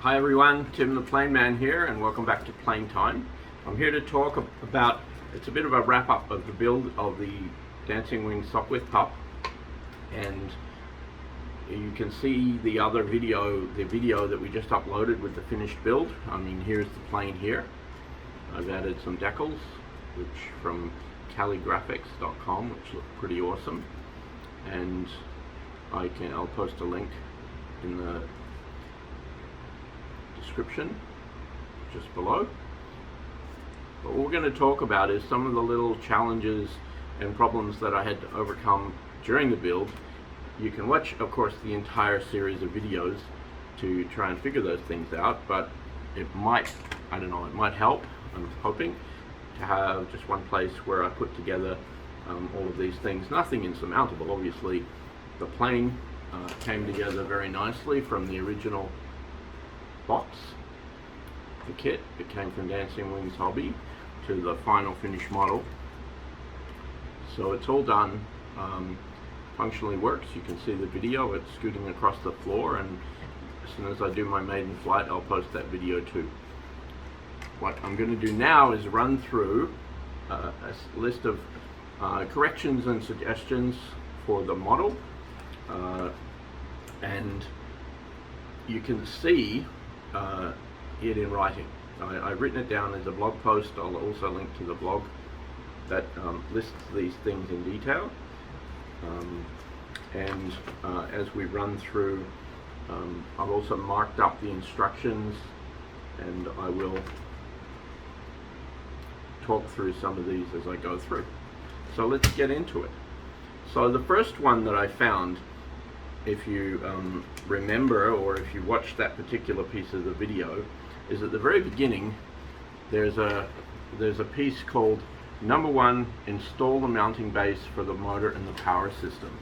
Hi everyone, Tim the Plane Man here, and welcome back to Plane Time. I'm here to talk about, it's a bit of a wrap up of the build of the Dancing Wing Sopwith Pup, and you can see the other video, that we just uploaded with the finished build. I mean, here's the plane here. I've added some decals, which from calligraphics.com, which look pretty awesome, and I'll post a link in the description just below. But what we're going to talk about is some of the little challenges and problems that I had to overcome during the build. You can watch, of course, the entire series of videos to try and figure those things out, but it might, I don't know, it might help, I'm hoping, to have just one place where I put together all of these things. Nothing insurmountable, obviously. The plane came together very nicely from the original box, the kit. It came from Dancing Wings Hobby to the final finished model. So it's all done, functionally works. You can see the video, it's scooting across the floor, and as soon as I do my maiden flight, I'll post that video too. What I'm going to do now is run through a list of corrections and suggestions for the model, and you can see it in writing. I've written it down as a blog post. I'll also link to the blog that lists these things in detail, and as we run through, I've also marked up the instructions, and I will talk through some of these as I go through. So let's get into it. So the first one that I found, if you remember, or if you watch that particular piece of the video, is at the very beginning there's a piece called number 1, install the mounting base for the motor and the power system.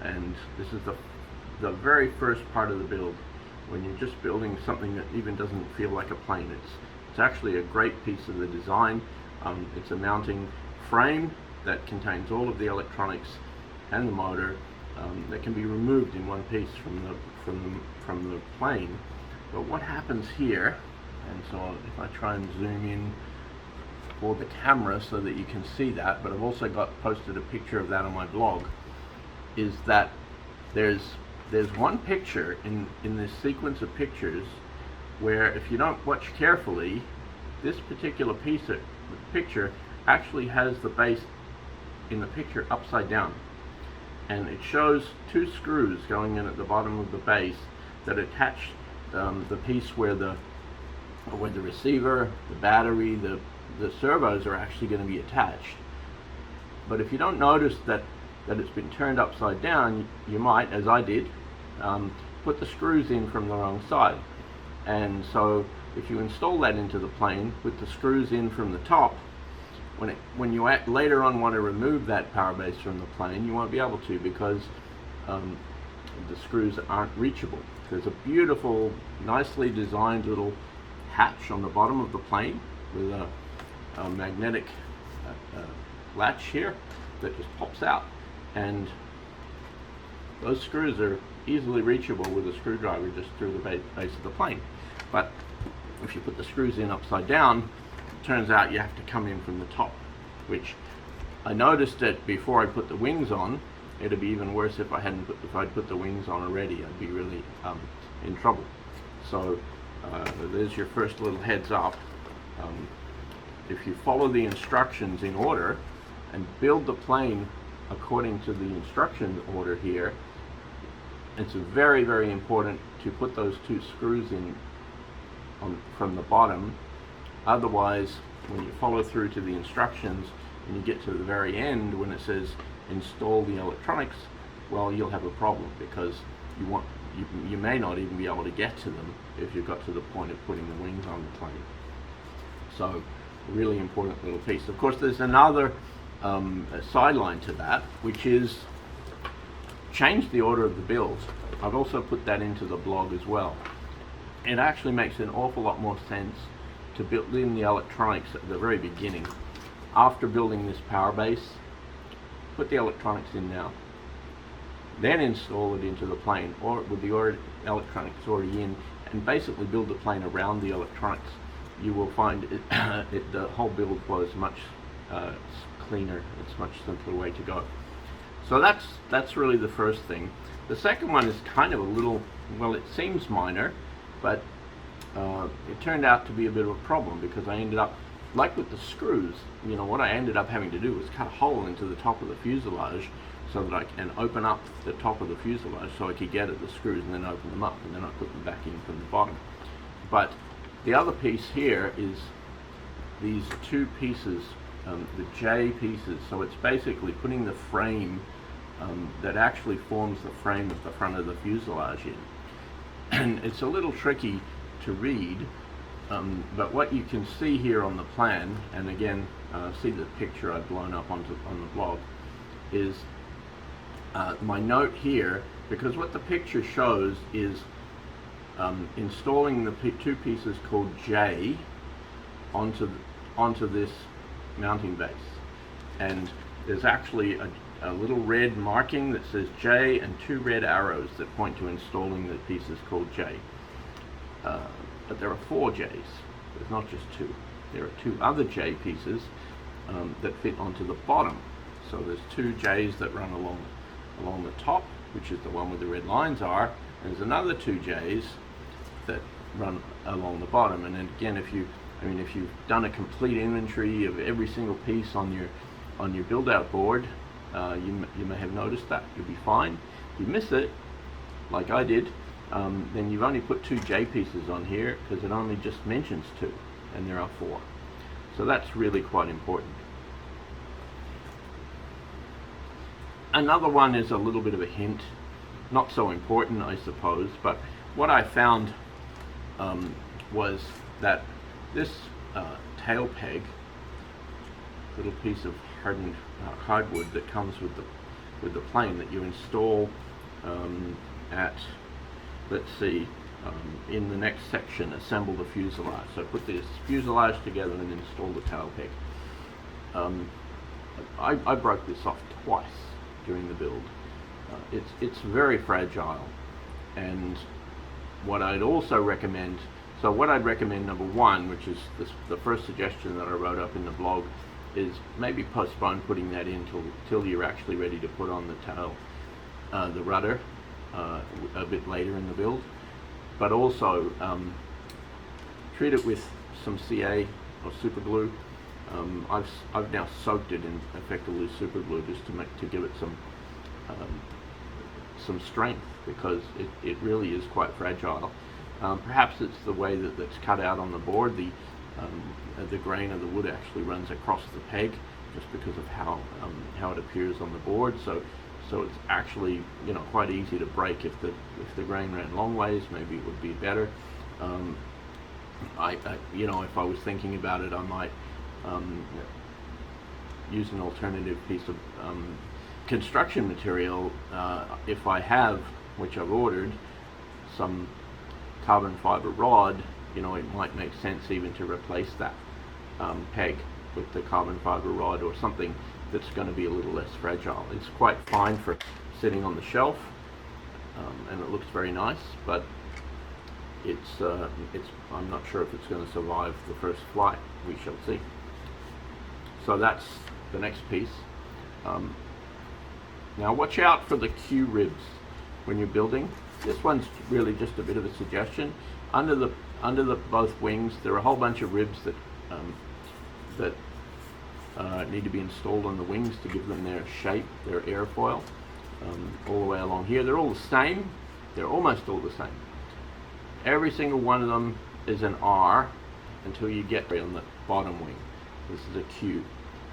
And this is the very first part of the build, when you're just building something that even doesn't feel like a plane. It's actually a great piece of the design. It's a mounting frame that contains all of the electronics and the motor, that can be removed in one piece from the plane. But what happens here, and so if I try and zoom in for the camera so that you can see that, but I've also posted a picture of that on my blog, is that there's one picture in this sequence of pictures where, if you don't watch carefully, this particular piece of the picture actually has the base in the picture upside down. And it shows 2 screws going in at the bottom of the base that attach the piece where the receiver, the battery, the servos are actually going to be attached. But if you don't notice that it's been turned upside down, you might, as I did, put the screws in from the wrong side. And so if you install that into the plane with the screws in from the top, when you later on want to remove that power base from the plane, you won't be able to, because the screws aren't reachable. There's a beautiful, nicely designed little hatch on the bottom of the plane with a magnetic latch here that just pops out, and those screws are easily reachable with a screwdriver just through the base of the plane. But if you put the screws in upside down, turns out you have to come in from the top, which I noticed that before I put the wings on. It'd be even worse if I'd put the wings on already. I'd be really in trouble. So there's your first little heads up. If you follow the instructions in order and build the plane according to the instruction order here, it's very, very important to put those 2 screws in from the bottom. Otherwise, when you follow through to the instructions and you get to the very end when it says install the electronics, well, you'll have a problem, because you may not even be able to get to them if you've got to the point of putting the wings on the plane. So, a really important little piece. Of course, there's another sideline to that, which is change the order of the build. I've also put that into the blog as well. It actually makes an awful lot more sense to build in the electronics at the very beginning. After building this power base, put the electronics in now. then install it into the plane, or with the electronics already in, and basically build the plane around the electronics. You will find the whole build flows much cleaner. It's a much simpler way to go. So that's really the first thing. The second one is kind of a little, well, it seems minor, but it turned out to be a bit of a problem, because I ended up, like with the screws, you know, what I ended up having to do was cut a hole into the top of the fuselage so that I can open up the top of the fuselage so I could get at the screws and then open them up, and then I put them back in from the bottom. But the other piece here is these two pieces, the J pieces. So it's basically putting the frame that actually forms the frame of the front of the fuselage in. And it's a little tricky to read, but what you can see here on the plan, and again, see the picture I've blown up on the blog, is my note here, because what the picture shows is installing the two pieces called J onto this mounting base. And there's actually a little red marking that says J and two red arrows that point to installing the pieces called J. But there are 4 J's. There's not just 2. There are 2 other J pieces that fit onto the bottom. So there's 2 J's that run along the top, which is the one where the red lines are. And there's another 2 J's that run along the bottom. And then again, if you've done a complete inventory of every single piece on your build-out board, you may have noticed that. You'll be fine. If you miss it, like I did, then you've only put 2 J pieces on here, because it only just mentions 2, and there are 4. So that's really quite important. Another one is a little bit of a hint, not so important, I suppose, but what I found was that this tail peg, little piece of hardened hardwood that comes with the plane, that you install at, let's see, in the next section, assemble the fuselage. So put this fuselage together and install the tail peg. I broke this off twice during the build. It's very fragile, and what I'd also recommend, so what I'd recommend, number one, which is the first suggestion that I wrote up in the blog, is maybe postpone putting that in till you're actually ready to put on the tail, the rudder, a bit later in the build. But also treat it with some CA or super glue. I've now soaked it in effectively super glue just to give it some strength, because it really is quite fragile. Perhaps it's the way that it's cut out on the board. The grain of the wood actually runs across the peg, just because of how it appears on the board. So it's actually, you know, quite easy to break. If the grain ran long ways, maybe it would be better. You know, if I was thinking about it, I might use an alternative piece of construction material. If I have, which I've ordered, some carbon fiber rod, you know, it might make sense even to replace that peg with the carbon fiber rod, or something that's going to be a little less fragile. It's quite fine for sitting on the shelf, and it looks very nice, but I'm not sure if it's going to survive the first flight. We shall see. So that's the next piece. Now watch out for the Q ribs when you're building. This one's really just a bit of a suggestion. Under the both wings, there are a whole bunch of ribs that need to be installed on the wings to give them their shape, their airfoil, all the way along here. They're all the same. They're almost all the same. Every single one of them is an R until you get on the bottom wing. This is a Q.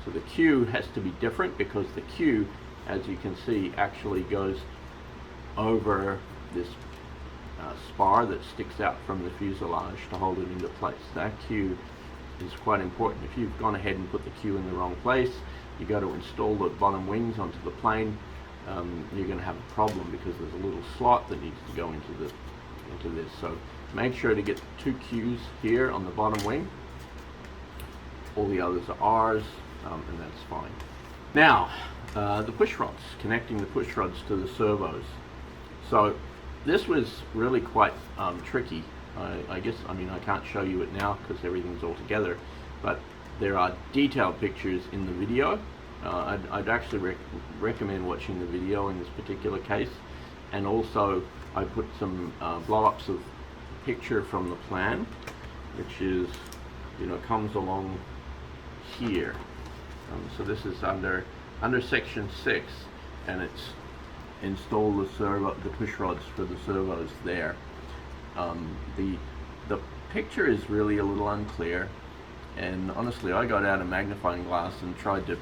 So the Q has to be different, because the Q, as you can see, actually goes over this spar that sticks out from the fuselage to hold it into place. That Q is quite important. If you've gone ahead and put the Q in the wrong place, you go to install the bottom wings onto the plane, you're going to have a problem, because there's a little slot that needs to go into this. So make sure to get 2 Qs here on the bottom wing. All the others are Rs, and that's fine. Now, the push rods, connecting the push rods to the servos. So this was really quite tricky. I guess, I mean, I can't show you it now because everything's all together, but there are detailed pictures in the video. I'd actually recommend watching the video in this particular case, and also I put some blow-ups of picture from the plan, which is, comes along here. So this is under section 6, and it's install the push rods for the servos there. The picture is really a little unclear, and honestly I got out a magnifying glass and tried to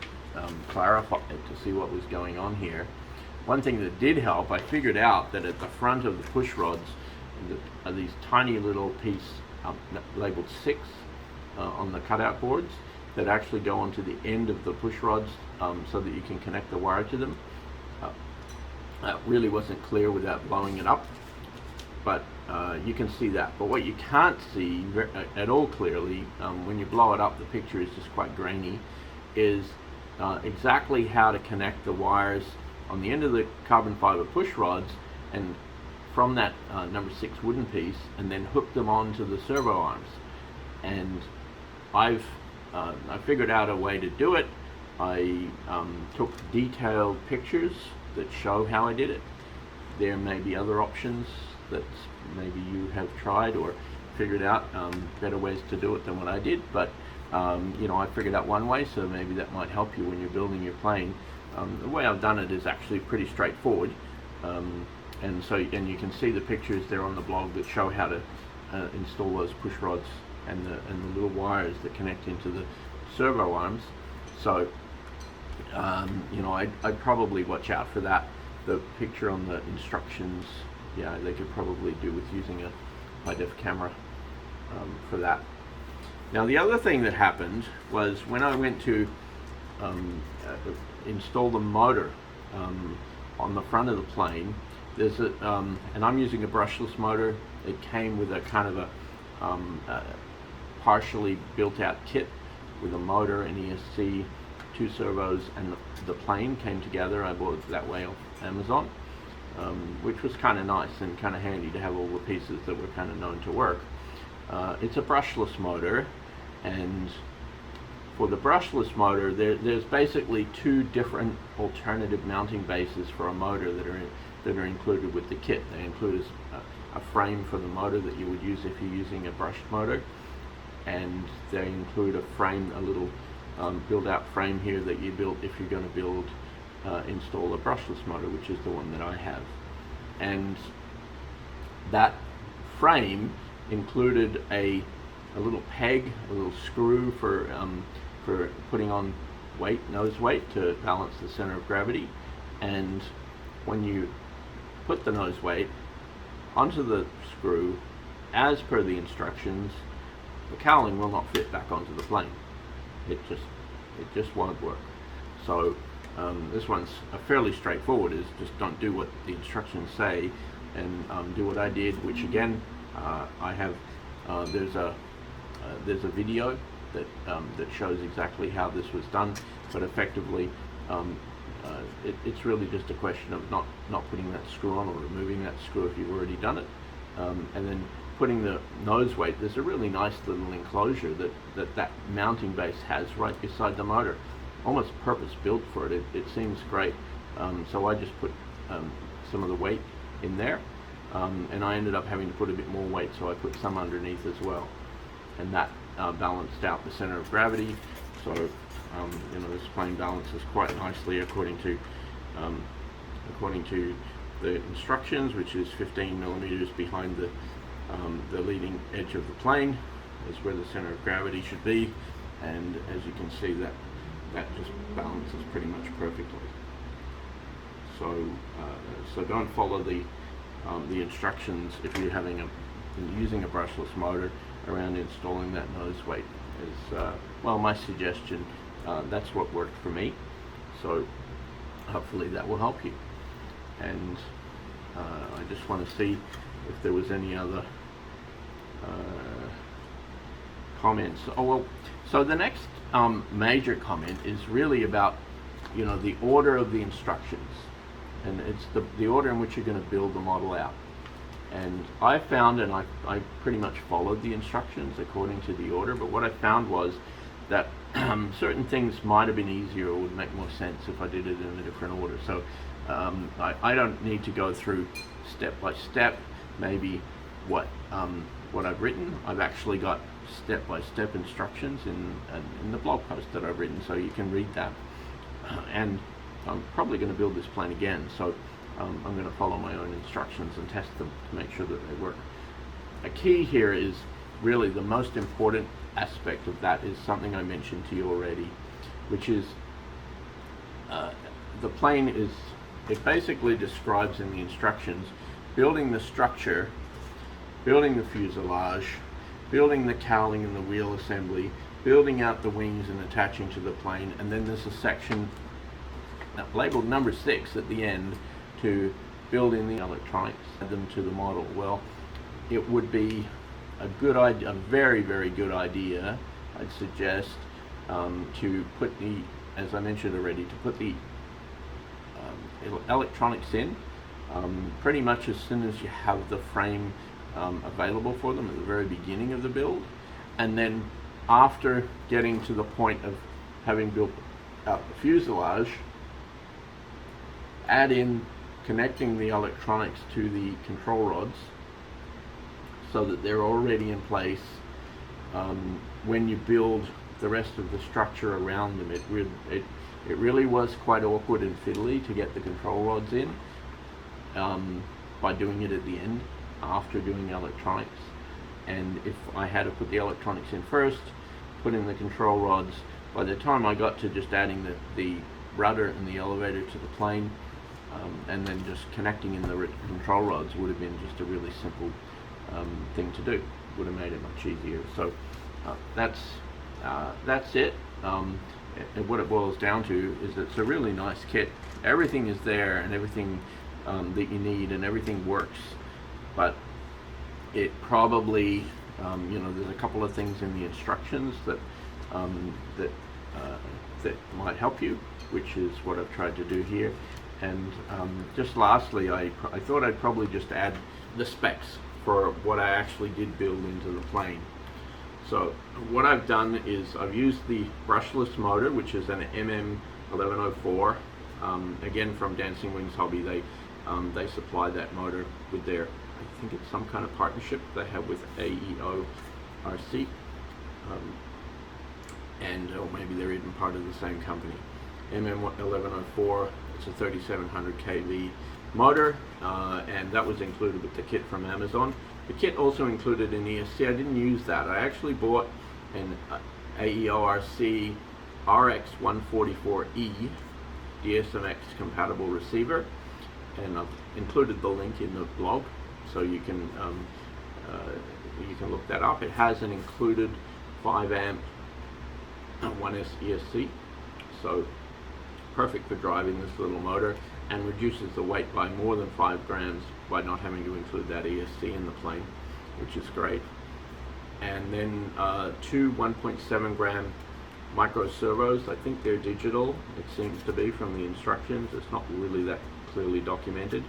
clarify it to see what was going on here. One thing that did help, I figured out that at the front of the push rods are these tiny little pieces labeled 6 on the cutout boards that actually go onto the end of the push rods so that you can connect the wire to them. That really wasn't clear without blowing it up, but you can see that. But what you can't see at all clearly when you blow it up, the picture is just quite grainy, is exactly how to connect the wires on the end of the carbon fiber push rods and from that number 6 wooden piece, and then hook them onto the servo arms. And I figured out a way to do it. I took detailed pictures that show how I did it. There may be other options that maybe you have tried or figured out better ways to do it than what I did, but I figured out one way, so maybe that might help you when you're building your plane. The way I've done it is actually pretty straightforward, and you can see the pictures there on the blog that show how to install those push rods and the little wires that connect into the servo arms. So I'd probably watch out for that. The picture on the instructions, they could probably do with using a high-def camera for that. Now the other thing that happened was when I went to install the motor on the front of the plane, there's and I'm using a brushless motor. It came with a kind of a partially built out kit with a motor, an ESC, 2 servos, and the plane came together. I bought it that way off Amazon, which was kind of nice and kind of handy to have all the pieces that were kind of known to work. It's a brushless motor, and for the brushless motor, there's basically 2 different alternative mounting bases for a motor that are included with the kit. They include a frame for the motor that you would use if you're using a brushed motor, and they include a frame, a little build-out frame here that you build if you're going to install a brushless motor, which is the one that I have. And that frame included a little peg, a little screw for putting on nose weight to balance the center of gravity. And when you put the nose weight onto the screw, as per the instructions, the cowling will not fit back onto the plane. It just won't work. So this one's fairly straightforward. Is just don't do what the instructions say, and do what I did. Which again, I have. There's a video that shows exactly how this was done, but effectively, it's really just a question of not putting that screw on or removing that screw if you've already done it, and then putting the nose weight. There's a really nice little enclosure that mounting base has right beside the motor, almost purpose built for it. It seems great. So I just put some of the weight in there, and I ended up having to put a bit more weight, so I put some underneath as well, and that balanced out the center of gravity. So this plane balances quite nicely according to the instructions, which is 15 millimeters behind the leading edge of the plane is where the center of gravity should be, and as you can see, that just balances pretty much perfectly. So don't follow the instructions if you're using a brushless motor around installing that nose weight. Is my suggestion. That's what worked for me, so hopefully that will help you. And I just want to see if there was any other comments. So the next major comment is really about you know, the order of the instructions, and it's the order in which you're going to build the model out. And I found, and I pretty much followed the instructions according to the order, but what I found was that certain things might have been easier or would make more sense if I did it in a different order. So I don't need to go through step by step. Maybe what I've written, I've actually got step-by-step instructions in the blog post that I've written, so you can read that. And I'm probably going to build this plane again, so I'm going to follow my own instructions and test them to make sure that they work. A key here is really the most important aspect of that is something I mentioned to you already, which is the plane is, it basically describes in the instructions building the structure, building the fuselage, building the cowling and the wheel assembly, building out the wings and attaching to the plane, and then there's a section labeled number 6 at the end to build in the electronics, add them to the model. Well, it would be a good idea, a very, very good idea, I'd suggest, to put the, as I mentioned already, to put the electronics in pretty much as soon as you have the frame available for them at the very beginning of the build, and then after getting to the point of having built out the fuselage, add in connecting the electronics to the control rods so that they're already in place when you build the rest of the structure around them. It really was quite awkward and fiddly to get the control rods in by doing it at the end after doing the electronics. And if I had to put the electronics in first, put in the control rods, by the time I got to just adding the rudder and the elevator to the plane, and then just connecting in the control rods would have been just a really simple thing to do. Would have made it much easier. So that's it. And what it boils down to is that it's a really nice kit. Everything is there, and everything that you need, and everything works. But it probably, there's a couple of things in the instructions that might help you, which is what I've tried to do here. And just lastly, I thought I'd probably just add the specs for what I actually did build into the plane. So what I've done is I've used the brushless motor, which is an MM1104, again from Dancing Wings Hobby. They supply that motor with their, I think it's some kind of partnership they have with AEO RC, or maybe they're even part of the same company. MM1104, it's a 3700 kV motor, and that was included with the kit from Amazon. The kit also included an ESC. I didn't use that. I actually bought an AEO RC RX144E DSMX compatible receiver, and I've included the link in the blog, so you can look that up. It has an included 5 amp 1S ESC, so perfect for driving this little motor, and reduces the weight by more than 5 grams by not having to include that ESC in the plane, which is great. And then 2 1.7 gram micro servos. I think they're digital, it seems to be from the instructions. It's not really that clearly documented.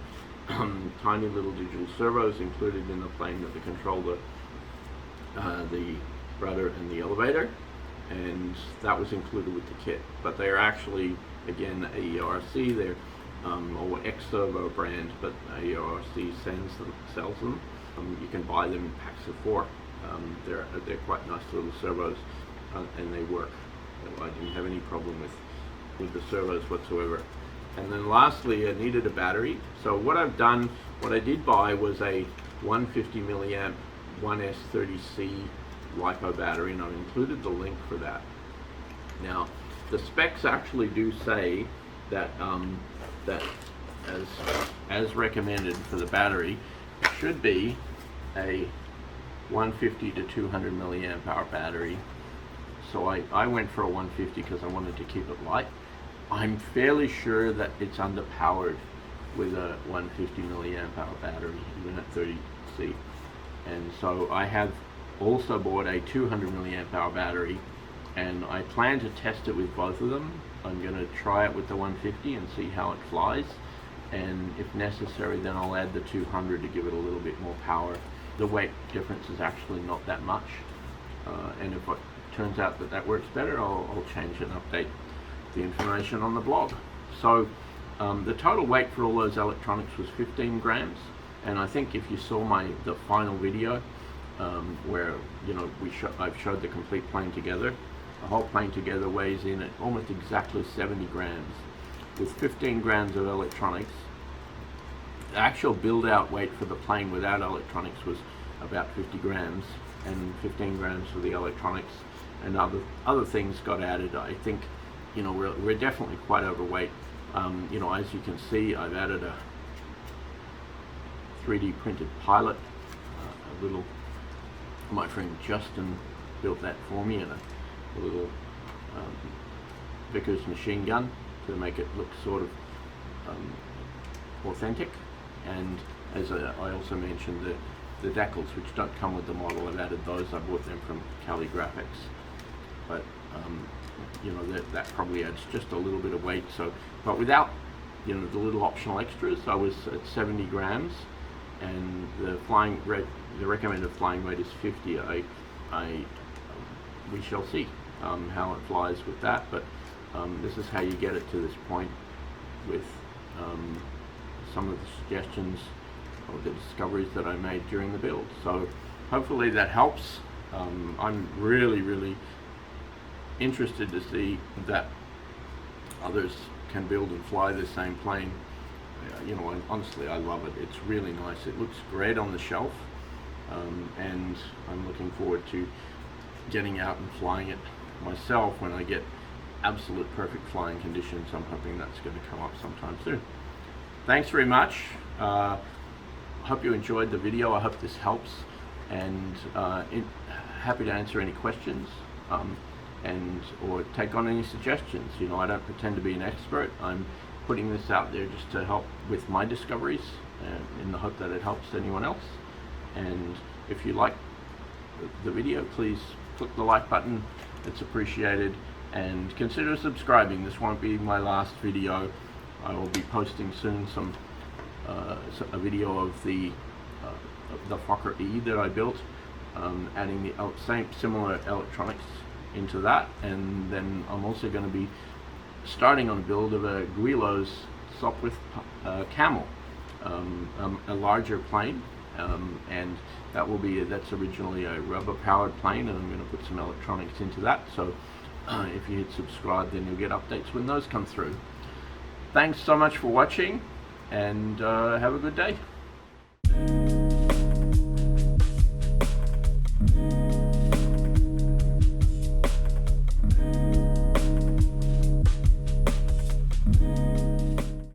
Tiny little digital servos included in the plane that control the rudder and the elevator, and that was included with the kit. But they're actually, again, AERC, they're or X-Servo brand, but AERC sells them. You can buy them in packs of 4. They're quite nice little servos, and they work. I didn't have any problem with the servos whatsoever. And then lastly, I needed a battery. So what I did buy was a 150 milliamp 1S30C LiPo battery, and I've included the link for that. Now, the specs actually do say that that as recommended for the battery, it should be a 150 to 200 milliamp hour battery. So I went for a 150 because I wanted to keep it light. I'm fairly sure that it's underpowered with a 150 milliamp hour battery, even at 30C. And so I have also bought a 200 milliamp hour battery, and I plan to test it with both of them I'm going to try it with the 150 and see how it flies, and if necessary then I'll add the 200 to give it a little bit more power. The weight difference is actually not that much, and if it turns out that that works better, I'll change and update the information on the blog. So the total weight for all those electronics was 15 grams, and I think if you saw the final video where I've showed the complete plane together, the whole plane together weighs in at almost exactly 70 grams with 15 grams of electronics. The actual build out weight for the plane without electronics was about 50 grams, and 15 grams for the electronics, and other things got added. I think we're definitely quite overweight. As you can see, I've added a 3D printed pilot. My friend Justin built that for me, and a little Vickers machine gun to make it look sort of authentic. And as I also mentioned, the decals, which don't come with the model, I've added those. I bought them from Cali Graphics, but that probably adds just a little bit of weight. So, but without the little optional extras, I was at 70 grams, and the recommended flying weight is 50. We shall see how it flies with that, but this is how you get it to this point with some of the suggestions or the discoveries that I made during the build. So hopefully that helps. I'm really interested to see that others can build and fly the same plane. Honestly, I love it. It's really nice. It looks great on the shelf, and I'm looking forward to getting out and flying it myself when I get absolute perfect flying conditions. I'm hoping that's going to come up sometime soon. Thanks very much. I hope you enjoyed the video. I hope this helps, and happy to answer any questions or take on any suggestions. I don't pretend to be an expert. I'm putting this out there just to help with my discoveries, in the hope that it helps anyone else. And if you like the video, please click the like button. It's appreciated, and consider subscribing. This won't be my last video. I will be posting soon a video of the Fokker E that I built, adding the similar electronics into that, and then I'm also going to be starting on a build of a Guilo's Sopwith Camel, a larger plane, and that's originally a rubber powered plane, and I'm going to put some electronics into that. So if you hit subscribe, then you'll get updates when those come through. Thanks so much for watching, and have a good day.